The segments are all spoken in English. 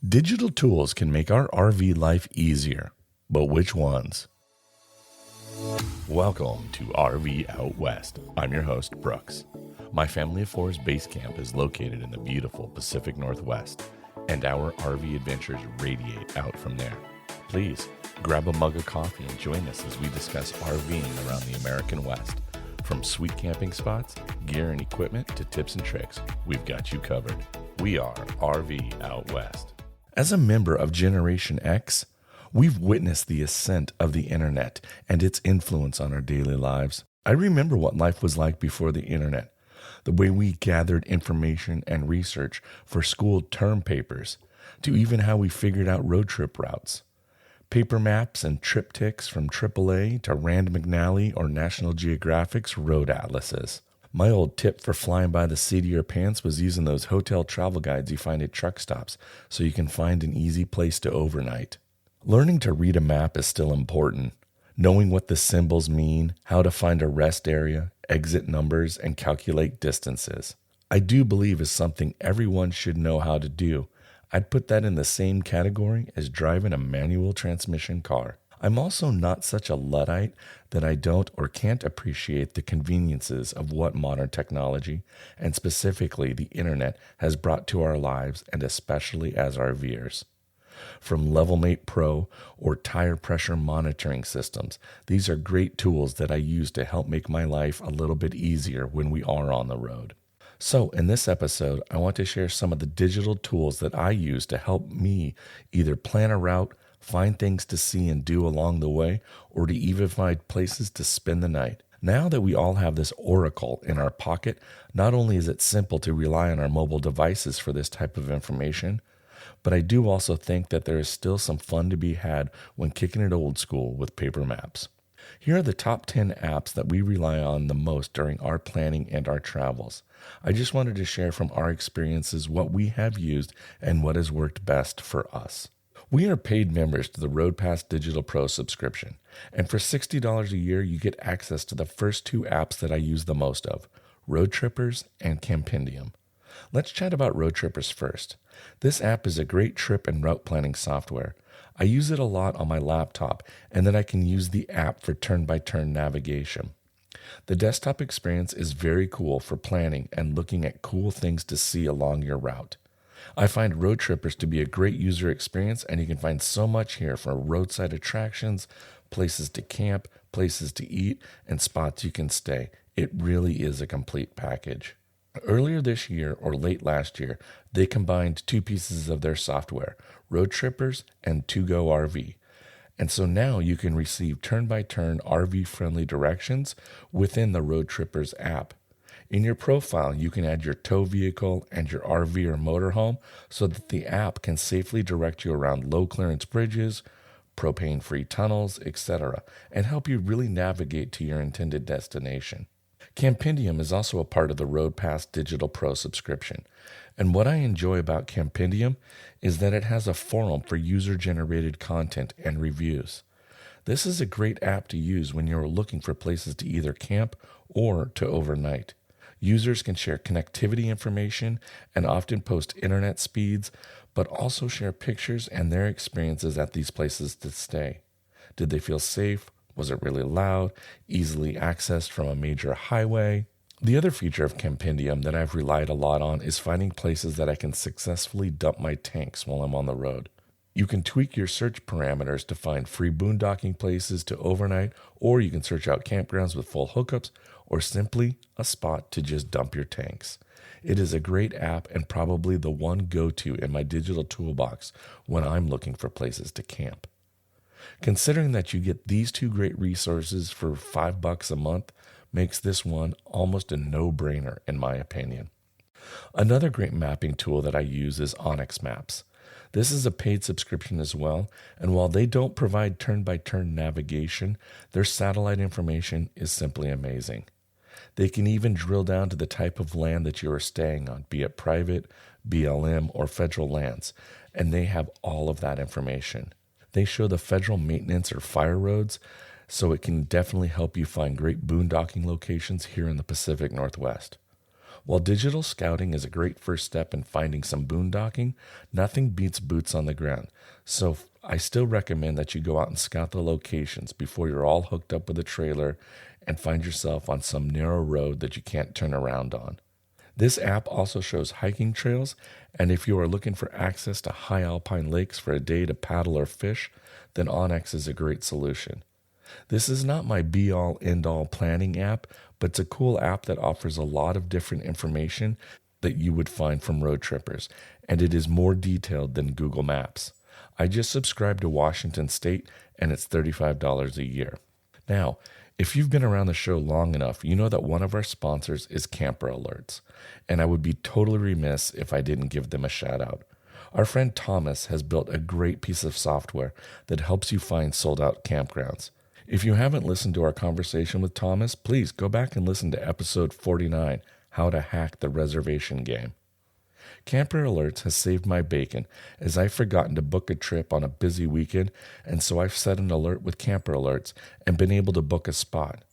Digital tools can make our RV life easier, but which ones? Welcome to RV Out West. I'm your host, Brooks. My Family of Four's base camp is located in the beautiful Pacific Northwest, and our RV adventures radiate out from there. Please grab a mug of coffee and join us as we discuss RVing around the American West. From sweet camping spots, gear and equipment, to tips and tricks, we've got you covered. We are RV Out West. As a member of Generation X, we've witnessed the ascent of the internet and its influence on our daily lives. I remember what life was like before the internet, the way we gathered information and research for school term papers, to even how we figured out road trip routes. Paper maps and triptychs from AAA to Rand McNally or National Geographic's road atlases. My old tip for flying by the seat of your pants was using those hotel travel guides you find at truck stops so you can find an easy place to overnight. Learning to read a map is still important. Knowing what the symbols mean, how to find a rest area, exit numbers, and calculate distances. I do believe is something everyone should know how to do. I'd put that in the same category as driving a manual transmission car. I'm also not such a Luddite that I don't or can't appreciate the conveniences of what modern technology, and specifically the internet, has brought to our lives, and especially as RVers. From LevelMate Pro or tire pressure monitoring systems, these are great tools that I use to help make my life a little bit easier when we are on the road. So in this episode, I want to share some of the digital tools that I use to help me either plan a route, find things to see and do along the way, or to even find places to spend the night. Now that we all have this oracle in our pocket, not only is it simple to rely on our mobile devices for this type of information, but I do also think that there is still some fun to be had when kicking it old school with paper maps. Here are the top 10 apps that we rely on the most during our planning and our travels. I just wanted to share from our experiences what we have used and what has worked best for us. We are paid members to the RoadPass Digital Pro subscription, and for $60 a year, you get access to the first two apps that I use the most of, Road Trippers and Campendium. Let's chat about Road Trippers first. This app is a great trip and route planning software. I use it a lot on my laptop, and then I can use the app for turn-by-turn navigation. The desktop experience is very cool for planning and looking at cool things to see along your route. I find Road Trippers to be a great user experience, and you can find so much here for roadside attractions, places to camp, places to eat, and spots you can stay. It really is a complete package. Earlier this year or late last year, they combined two pieces of their software, Road Trippers and To Go RV. And so now you can receive turn-by-turn RV-friendly directions within the Road Trippers app. In your profile, you can add your tow vehicle and your RV or motorhome so that the app can safely direct you around low-clearance bridges, propane-free tunnels, etc., and help you really navigate to your intended destination. Campendium is also a part of the RoadPass Digital Pro subscription, and what I enjoy about Campendium is that it has a forum for user-generated content and reviews. This is a great app to use when you're looking for places to either camp or to overnight. Users can share connectivity information and often post internet speeds, but also share pictures and their experiences at these places to stay. Did they feel safe? Was it really loud? Easily accessed from a major highway? The other feature of Campendium that I've relied a lot on is finding places that I can successfully dump my tanks while I'm on the road. You can tweak your search parameters to find free boondocking places to overnight, or you can search out campgrounds with full hookups, or simply a spot to just dump your tanks. It is a great app and probably the one go-to in my digital toolbox when I'm looking for places to camp. Considering that you get these two great resources for $5 a month makes this one almost a no-brainer in my opinion. Another great mapping tool that I use is Onyx Maps. This is a paid subscription as well, and while they don't provide turn-by-turn navigation, their satellite information is simply amazing. They can even drill down to the type of land that you are staying on, be it private, BLM, or federal lands, and they have all of that information. They show the federal maintenance or fire roads, so it can definitely help you find great boondocking locations here in the Pacific Northwest. While digital scouting is a great first step in finding some boondocking, nothing beats boots on the ground. So I still recommend that you go out and scout the locations before you're all hooked up with a trailer and find yourself on some narrow road that you can't turn around on. This app also shows hiking trails, and if you are looking for access to high alpine lakes for a day to paddle or fish, then Onyx is a great solution. This is not my be-all, end-all planning app, but it's a cool app that offers a lot of different information that you would find from road trippers, and it is more detailed than Google Maps. I just subscribed to Washington State, and it's $35 a year. Now, if you've been around the show long enough, you know that one of our sponsors is Camper Alerts, and I would be totally remiss if I didn't give them a shout out. Our friend Thomas has built a great piece of software that helps you find sold-out campgrounds. If you haven't listened to our conversation with Thomas, please go back and listen to episode 49, How to Hack the Reservation Game. Camper Alerts has saved my bacon, as I've forgotten to book a trip on a busy weekend, and so I've set an alert with Camper Alerts and been able to book a spot.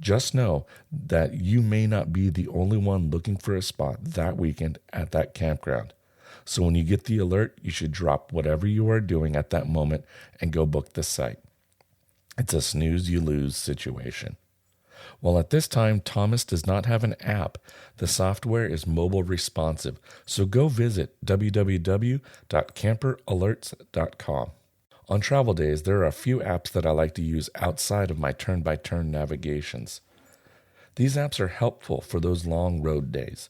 Just know that you may not be the only one looking for a spot that weekend at that campground. So when you get the alert, you should drop whatever you are doing at that moment and go book the site. It's a snooze-you-lose situation. While at this time, Thomas does not have an app, the software is mobile responsive, so go visit www.camperalerts.com. On travel days, there are a few apps that I like to use outside of my turn-by-turn navigations. These apps are helpful for those long road days.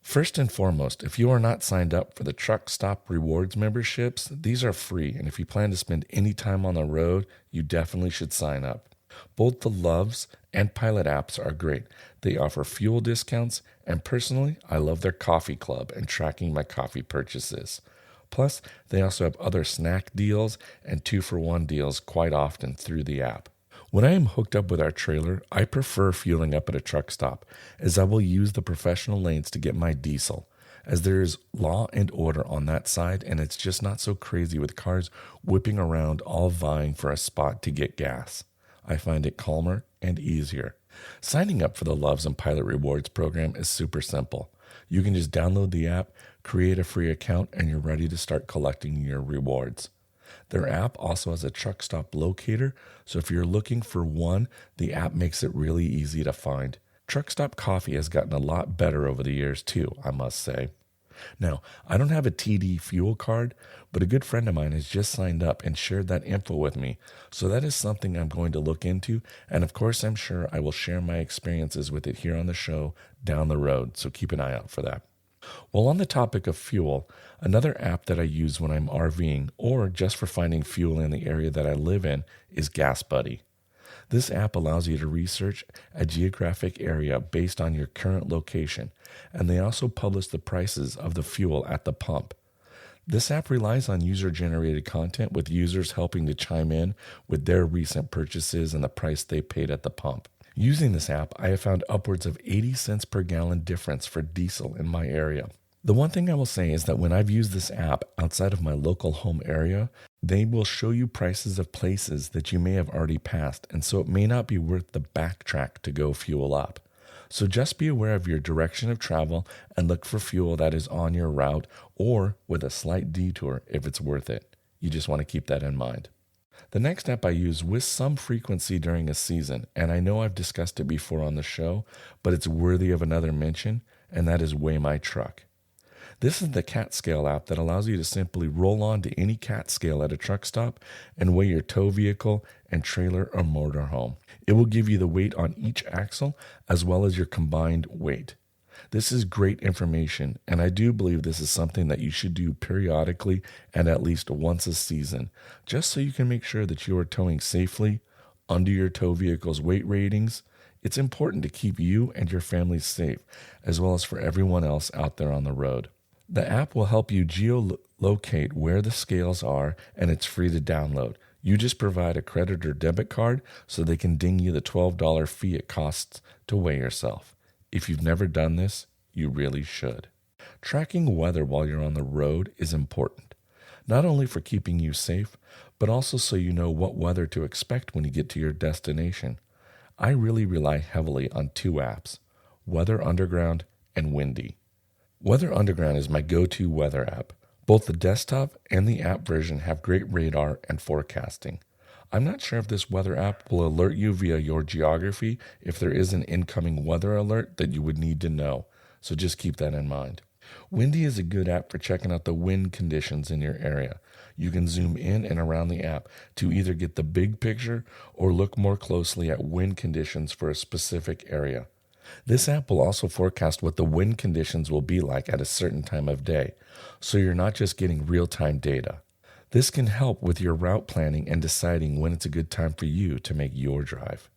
First and foremost, if you are not signed up for the Truck Stop Rewards memberships, these are free, and if you plan to spend any time on the road, you definitely should sign up. Both the Loves and Pilot apps are great. They offer fuel discounts, and personally, I love their coffee club and tracking my coffee purchases. Plus, they also have other snack deals and 2-for-1 deals quite often through the app. When I am hooked up with our trailer, I prefer fueling up at a truck stop, as I will use the professional lanes to get my diesel, as there is law and order on that side, and it's just not so crazy with cars whipping around all vying for a spot to get gas. I find it calmer and easier. Signing up for the Loves and Pilot Rewards program is super simple. You can just download the app, create a free account, and you're ready to start collecting your rewards. Their app also has a truck stop locator, so if you're looking for one, the app makes it really easy to find. Truck Stop Coffee has gotten a lot better over the years too, I must say. Now, I don't have a TD fuel card, but a good friend of mine has just signed up and shared that info with me, so that is something I'm going to look into, and of course I'm sure I will share my experiences with it here on the show down the road, so keep an eye out for that. While on the topic of fuel, another app that I use when I'm RVing or just for finding fuel in the area that I live in is Gas Buddy. This app allows you to research a geographic area based on your current location, and they also publish the prices of the fuel at the pump. This app relies on user-generated content, with users helping to chime in with their recent purchases and the price they paid at the pump. Using this app, I have found upwards of 80 cents per gallon difference for diesel in my area. The one thing I will say is that when I've used this app outside of my local home area, they will show you prices of places that you may have already passed, and so it may not be worth the backtrack to go fuel up. So just be aware of your direction of travel and look for fuel that is on your route or with a slight detour if it's worth it. You just want to keep that in mind. The next app I use with some frequency during a season, and I know I've discussed it before on the show, but it's worthy of another mention, and that is Weigh My Truck. This is the cat scale app that allows you to simply roll on to any cat scale at a truck stop and weigh your tow vehicle and trailer or motorhome. It will give you the weight on each axle as well as your combined weight. This is great information, and I do believe this is something that you should do periodically and at least once a season, just so you can make sure that you are towing safely under your tow vehicle's weight ratings. It's important to keep you and your family safe, as well as for everyone else out there on the road. The app will help you geolocate where the scales are, and it's free to download. You just provide a credit or debit card so they can ding you the $12 fee it costs to weigh yourself. If you've never done this, you really should. Tracking weather while you're on the road is important, not only for keeping you safe, but also so you know what weather to expect when you get to your destination. I really rely heavily on two apps, Weather Underground and windy. Weather Underground is my go-to weather app. Both the desktop and the app version have great radar and forecasting. I'm not sure if this weather app will alert you via your geography if there is an incoming weather alert that you would need to know, so just keep that in mind. Windy is a good app for checking out the wind conditions in your area. You can zoom in and around the app to either get the big picture or look more closely at wind conditions for a specific area. This app will also forecast what the wind conditions will be like at a certain time of day, so you're not just getting real-time data. This can help with your route planning and deciding when it's a good time for you to make your drive.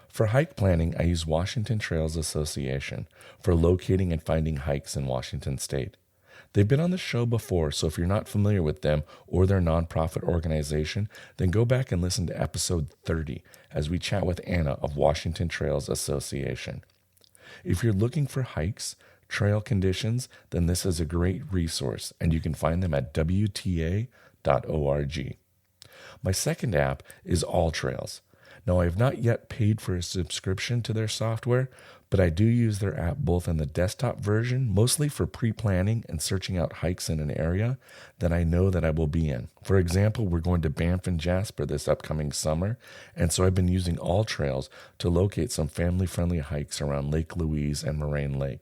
For hike planning, I use Washington Trails Association for locating and finding hikes in Washington State. They've been on the show before, so if you're not familiar with them or their nonprofit organization, then go back and listen to episode 30 as we chat with Anna of Washington Trails Association. If you're looking for hikes, trail conditions, then this is a great resource, and you can find them at WTA.org. My second app is All Trails. Now, I have not yet paid for a subscription to their software, but I do use their app both in the desktop version, mostly for pre-planning and searching out hikes in an area that I know that I will be in. For example, we're going to Banff and Jasper this upcoming summer, and so I've been using All Trails to locate some family-friendly hikes around Lake Louise and Moraine Lake.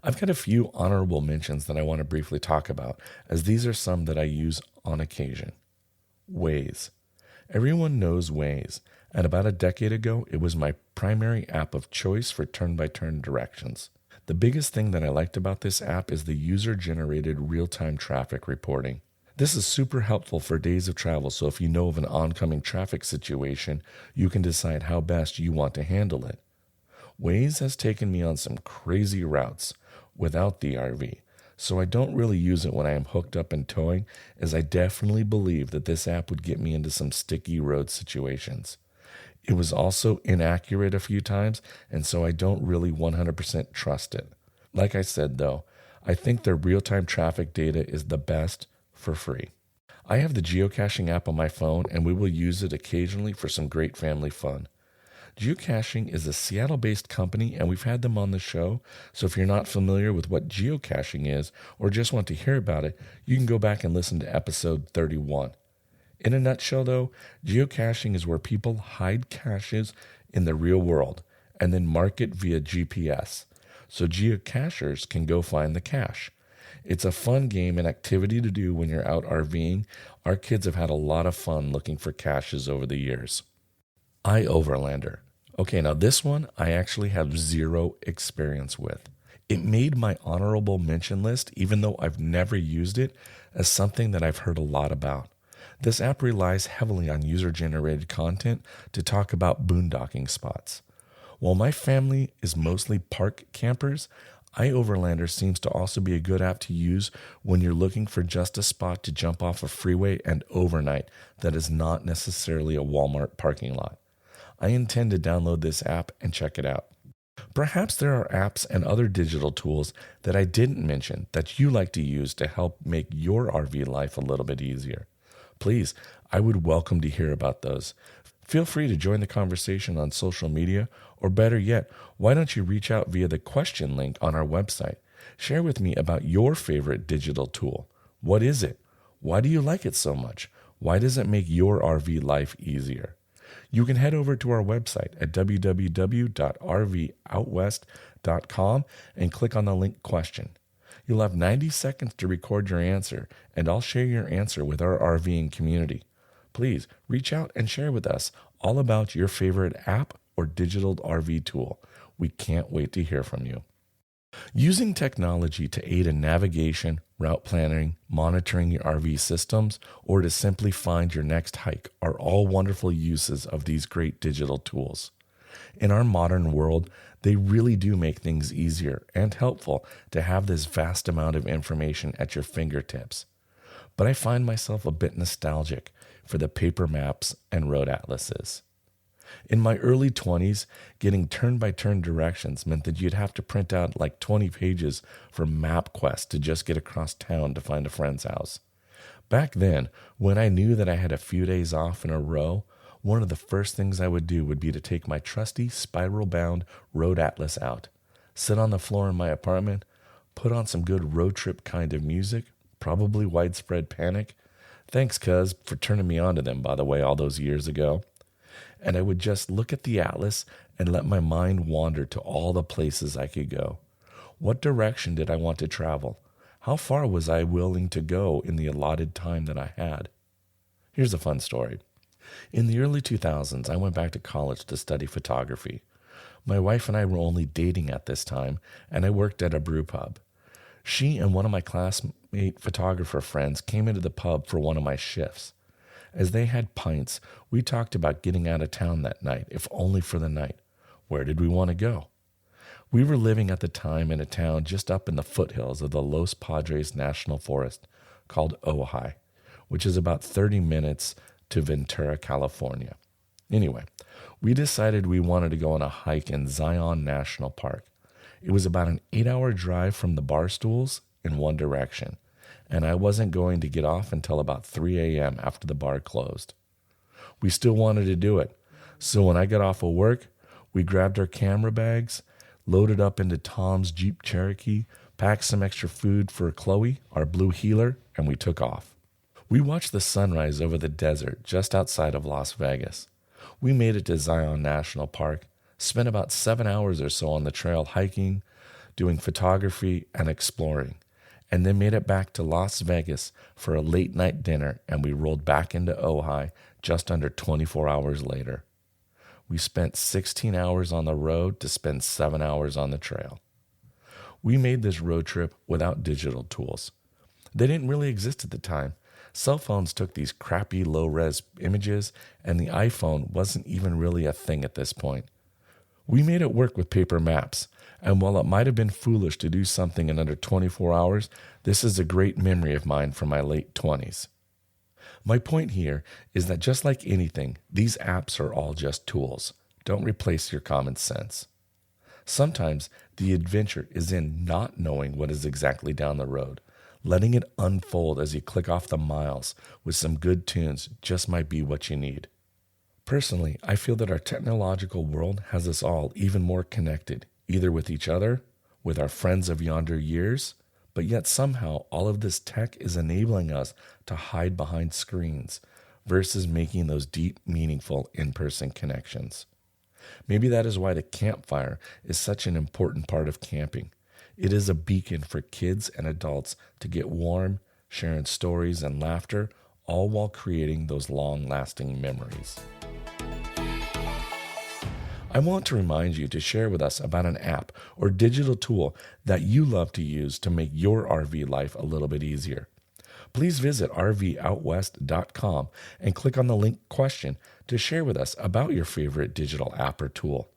I've got a few honorable mentions that I want to briefly talk about, as these are some that I use on occasion. Waze. Everyone knows Waze, and about a decade ago, it was my primary app of choice for turn-by-turn directions. The biggest thing that I liked about this app is the user-generated real-time traffic reporting. This is super helpful for days of travel, so if you know of an oncoming traffic situation, you can decide how best you want to handle it. Waze has taken me on some crazy routes without the RV, so I don't really use it when I am hooked up and towing, as I definitely believe that this app would get me into some sticky road situations. It was also inaccurate a few times, and so I don't really 100% trust it. Like I said, though, I think their real-time traffic data is the best for free. I have the geocaching app on my phone, and we will use it occasionally for some great family fun. Geocaching is a Seattle-based company, and we've had them on the show, so if you're not familiar with what geocaching is or just want to hear about it, you can go back and listen to episode 31. In a nutshell, though, geocaching is where people hide caches in the real world and then mark it via GPS, so geocachers can go find the cache. It's a fun game and activity to do when you're out RVing. Our kids have had a lot of fun looking for caches over the years. iOverlander. Okay, now this one I actually have zero experience with. It made my honorable mention list, even though I've never used it, as something that I've heard a lot about. This app relies heavily on user-generated content to talk about boondocking spots. While my family is mostly park campers, iOverlander seems to also be a good app to use when you're looking for just a spot to jump off a freeway and overnight that is not necessarily a Walmart parking lot. I intend to download this app and check it out. Perhaps there are apps and other digital tools that I didn't mention that you like to use to help make your RV life a little bit easier. Please, I would welcome to hear about those. Feel free to join the conversation on social media, or better yet, why don't you reach out via the question link on our website? Share with me about your favorite digital tool. What is it? Why do you like it so much? Why does it make your RV life easier? You can head over to our website at www.rvoutwest.com and click on the link question. You'll have 90 seconds to record your answer, and I'll share your answer with our RVing community. Please reach out and share with us all about your favorite app or digital RV tool. We can't wait to hear from you. Using technology to aid in navigation, route planning, monitoring your RV systems, or to simply find your next hike are all wonderful uses of these great digital tools. In our modern world, they really do make things easier and helpful to have this vast amount of information at your fingertips. But I find myself a bit nostalgic for the paper maps and road atlases. In my early 20s, getting turn-by-turn directions meant that you'd have to print out like 20 pages for MapQuest to just get across town to find a friend's house. Back then, when I knew that I had a few days off in a row, one of the first things I would do would be to take my trusty spiral-bound road atlas out, sit on the floor in my apartment, put on some good road trip kind of music, probably Widespread Panic. Thanks, cuz, for turning me on to them, by the way, all those years ago. And I would just look at the atlas and let my mind wander to all the places I could go. What direction did I want to travel? How far was I willing to go in the allotted time that I had? Here's a fun story. In the early 2000s, I went back to college to study photography. My wife and I were only dating at this time, and I worked at a brew pub. She and one of my classmate photographer friends came into the pub for one of my shifts. As they had pints, we talked about getting out of town that night, if only for the night. Where did we want to go? We were living at the time in a town just up in the foothills of the Los Padres National Forest called Ojai, which is about 30 minutes to Ventura, California. Anyway, we decided we wanted to go on a hike in Zion National Park. It was about an 8-hour drive from the bar stools in one direction, and I wasn't going to get off until about 3 a.m. after the bar closed. We still wanted to do it, so when I got off of work, we grabbed our camera bags, loaded up into Tom's Jeep Cherokee, packed some extra food for Chloe, our blue heeler, and we took off. We watched the sunrise over the desert just outside of Las Vegas. We made it to Zion National Park, spent about 7 hours or so on the trail hiking, doing photography and exploring, and then made it back to Las Vegas for a late night dinner, and we rolled back into Ojai just under 24 hours later. We spent 16 hours on the road to spend 7 hours on the trail. We made this road trip without digital tools. They didn't really exist at the time. Cell phones took these crappy low-res images, and the iPhone wasn't even really a thing at this point. We made it work with paper maps, and while it might have been foolish to do something in under 24 hours, this is a great memory of mine from my late 20s. My point here is that just like anything, these apps are all just tools. Don't replace your common sense. Sometimes the adventure is in not knowing what is exactly down the road. Letting it unfold as you click off the miles with some good tunes just might be what you need. Personally, I feel that our technological world has us all even more connected, either with each other, with our friends of yonder years, but yet somehow all of this tech is enabling us to hide behind screens versus making those deep, meaningful in-person connections. Maybe that is why the campfire is such an important part of camping. It is a beacon for kids and adults to get warm, sharing stories and laughter, all while creating those long-lasting memories. I want to remind you to share with us about an app or digital tool that you love to use to make your RV life a little bit easier. Please visit RVoutwest.com and click on the link question to share with us about your favorite digital app or tool.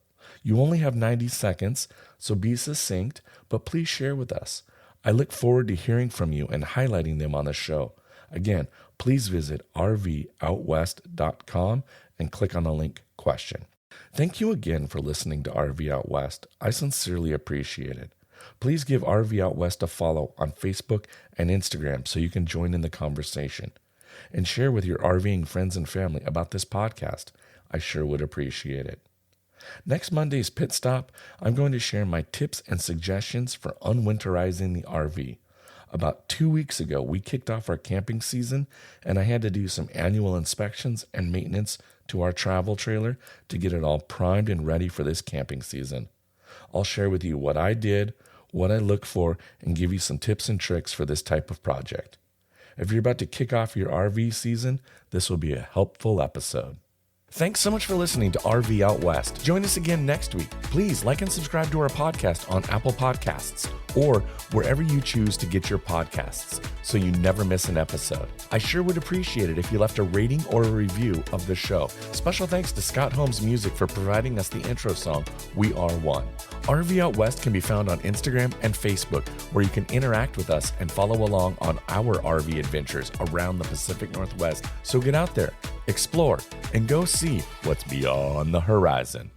You only have 90 seconds, so be succinct, but please share with us. I look forward to hearing from you and highlighting them on the show. Again, please visit RVoutwest.com and click on the link question. Thank you again for listening to RV Out West. I sincerely appreciate it. Please give RV Out West a follow on Facebook and Instagram so you can join in the conversation. And share with your RVing friends and family about this podcast. I sure would appreciate it. Next Monday's Pit Stop, I'm going to share my tips and suggestions for unwinterizing the RV. About 2 weeks ago, we kicked off our camping season, and I had to do some annual inspections and maintenance to our travel trailer to get it all primed and ready for this camping season. I'll share with you what I did, what I look for, and give you some tips and tricks for this type of project. If you're about to kick off your RV season, this will be a helpful episode. Thanks so much for listening to RV Out West. Join us again next week. Please like and subscribe to our podcast on Apple Podcasts or wherever you choose to get your podcasts so you never miss an episode. I sure would appreciate it if you left a rating or a review of the show. Special thanks to Scott Holmes Music for providing us the intro song, We Are One. RV Out West can be found on Instagram and Facebook, where you can interact with us and follow along on our RV adventures around the Pacific Northwest. So get out there, explore, and go see what's beyond the horizon.